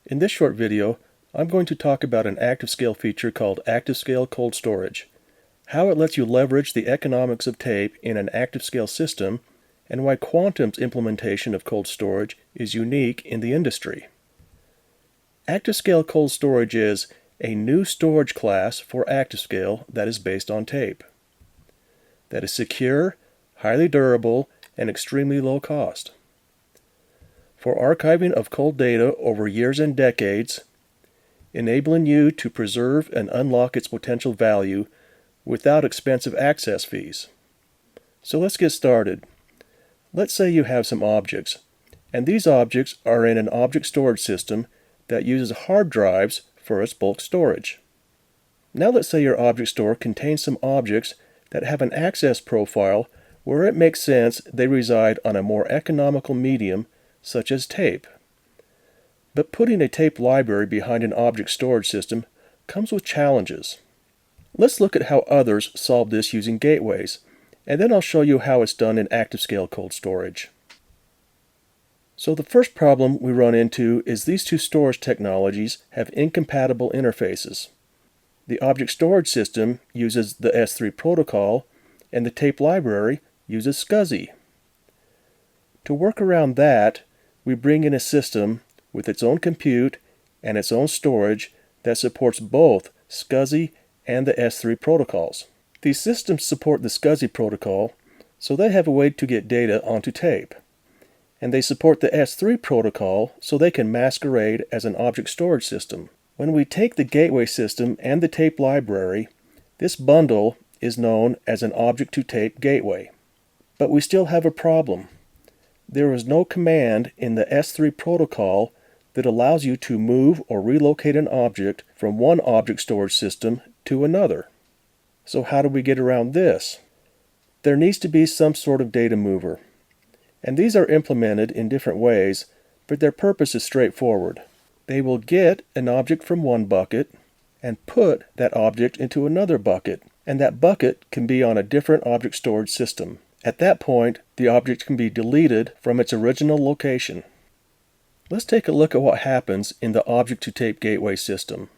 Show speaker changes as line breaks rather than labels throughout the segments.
In this short video, I'm going to talk about an ActiveScale feature called ActiveScale Cold Storage, how it lets you leverage the economics of tape in an ActiveScale system, and why Quantum's implementation of cold storage is unique in the industry. ActiveScale Cold Storage is a new storage class for ActiveScale that is based on tape, that is secure, highly durable, and extremely low cost. For archiving of cold data over years and decades, enabling you to preserve and unlock its potential value without expensive access fees. So let's get started. Let's say you have some objects, and these objects are in an object storage system that uses hard drives for its bulk storage. Now let's say your object store contains some objects that have an access profile where it makes sense they reside on a more economical medium such as tape. But putting a tape library behind an object storage system comes with challenges. Let's look at how others solve this using gateways, and then I'll show you how it's done in ActiveScale Cold Storage. So the first problem we run into is these two storage technologies have incompatible interfaces. The object storage system uses the S3 protocol, and the tape library uses SCSI. To work around that, we bring in a system with its own compute and its own storage that supports both SCSI and the S3 protocols. These systems support the SCSI protocol, so they have a way to get data onto tape. And they support the S3 protocol, so they can masquerade as an object storage system. When we take the gateway system and the tape library, this bundle is known as an object-to-tape gateway. But we still have a problem. There is no command in the S3 protocol that allows you to move or relocate an object from one object storage system to another. So how do we get around this? There needs to be some sort of data mover. And these are implemented in different ways, but their purpose is straightforward. They will get an object from one bucket and put that object into another bucket, and that bucket can be on a different object storage system. At that point, the object can be deleted from its original location. Let's take a look at what happens in the object-to-tape gateway system.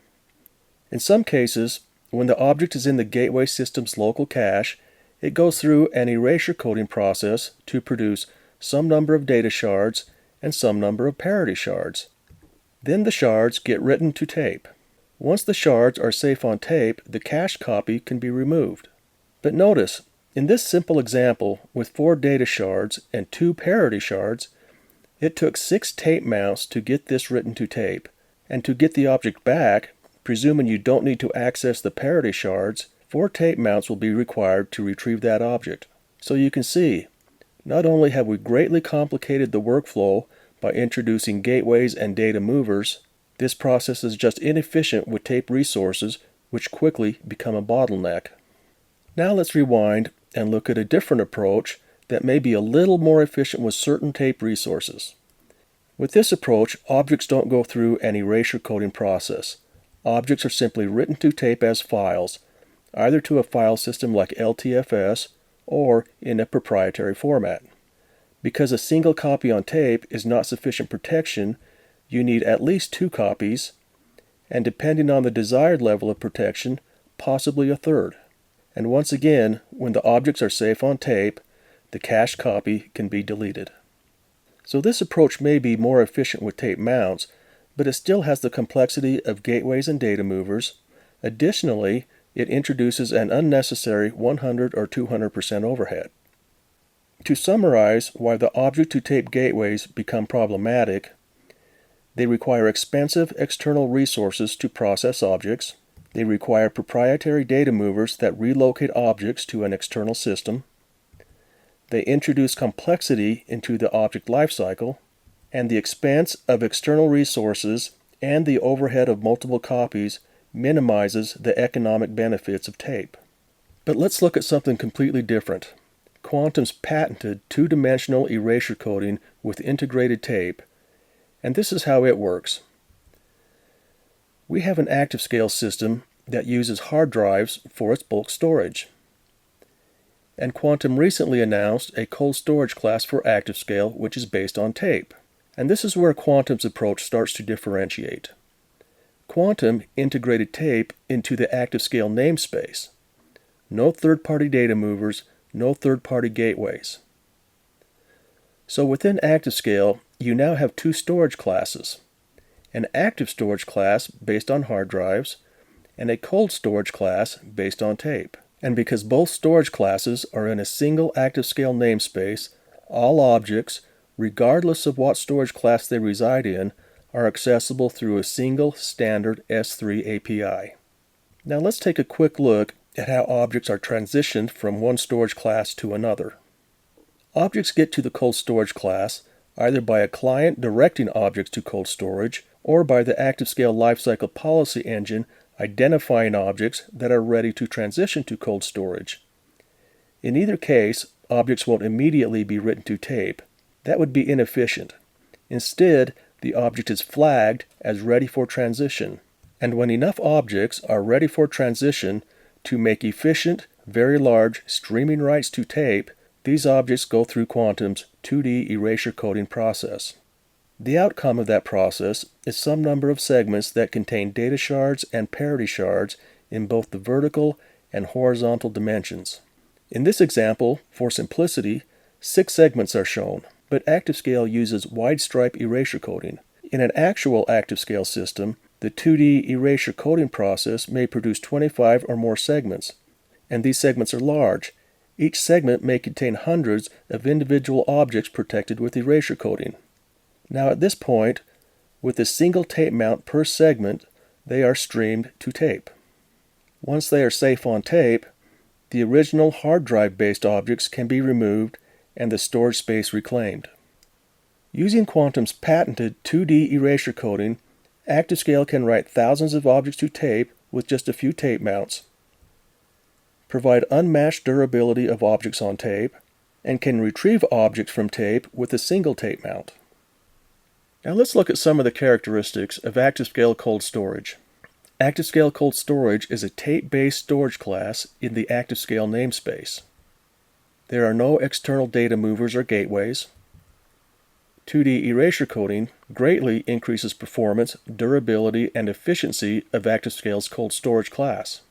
In some cases, when the object is in the gateway system's local cache, it goes through an erasure coding process to produce some number of data shards and some number of parity shards. Then the shards get written to tape. Once the shards are safe on tape, the cached copy can be removed. But notice, in this simple example, with 4 data shards and 2 parity shards, it took 6 tape mounts to get this written to tape, and to get the object back, presuming you don't need to access the parity shards, 4 tape mounts will be required to retrieve that object. So you can see, not only have we greatly complicated the workflow by introducing gateways and data movers, this process is just inefficient with tape resources, which quickly become a bottleneck. Now let's rewind and look at a different approach that may be a little more efficient with certain tape resources. With this approach, objects don't go through an erasure coding process. Objects are simply written to tape as files, either to a file system like LTFS or in a proprietary format. Because a single copy on tape is not sufficient protection, you need at least 2 copies, and depending on the desired level of protection, possibly a third. And once again, when the objects are safe on tape, the cached copy can be deleted. So this approach may be more efficient with tape mounts, but it still has the complexity of gateways and data movers. Additionally, it introduces an unnecessary 100 or 200% overhead. To summarize why the object-to-tape gateways become problematic, they require expensive external resources to process objects. They require proprietary data movers that relocate objects to an external system. They introduce complexity into the object lifecycle, and the expense of external resources and the overhead of multiple copies minimizes the economic benefits of tape. But let's look at something completely different. Quantum's patented 2-dimensional erasure coding with integrated tape, and this is how it works. We have an ActiveScale system that uses hard drives for its bulk storage. And Quantum recently announced a cold storage class for ActiveScale which is based on tape. And this is where Quantum's approach starts to differentiate. Quantum integrated tape into the ActiveScale namespace. No third-party data movers, no third-party gateways. So within ActiveScale, you now have two storage classes, an active storage class based on hard drives, and a cold storage class based on tape. And because both storage classes are in a single ActiveScale namespace, all objects, regardless of what storage class they reside in, are accessible through a single standard S3 API. Now let's take a quick look at how objects are transitioned from one storage class to another. Objects get to the cold storage class either by a client directing objects to cold storage or by the ActiveScale Lifecycle Policy Engine identifying objects that are ready to transition to cold storage. In either case, objects won't immediately be written to tape. That would be inefficient. Instead, the object is flagged as ready for transition. And when enough objects are ready for transition to make efficient, very large streaming writes to tape, these objects go through Quantum's 2D erasure coding process. The outcome of that process is some number of segments that contain data shards and parity shards in both the vertical and horizontal dimensions. In this example, for simplicity, 6 segments are shown, but ActiveScale uses wide stripe erasure coding. In an actual ActiveScale system, the 2D erasure coding process may produce 25 or more segments, and these segments are large. Each segment may contain hundreds of individual objects protected with erasure coding. Now at this point, with a single tape mount per segment, they are streamed to tape. Once they are safe on tape, the original hard drive-based objects can be removed and the storage space reclaimed. Using Quantum's patented 2D erasure coding, ActiveScale can write thousands of objects to tape with just a few tape mounts, provide unmatched durability of objects on tape, and can retrieve objects from tape with a single tape mount. Now let's look at some of the characteristics of ActiveScale Cold Storage. ActiveScale Cold Storage is a tape-based storage class in the ActiveScale namespace. There are no external data movers or gateways. 2D erasure coding greatly increases performance, durability, and efficiency of ActiveScale's cold storage class.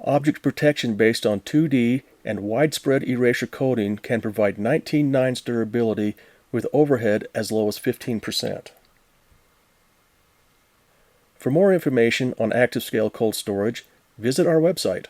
Object protection based on 2D and widespread erasure coding can provide 19/9 durability with overhead as low as 15%. For more information on ActiveScale Cold Storage, visit our website.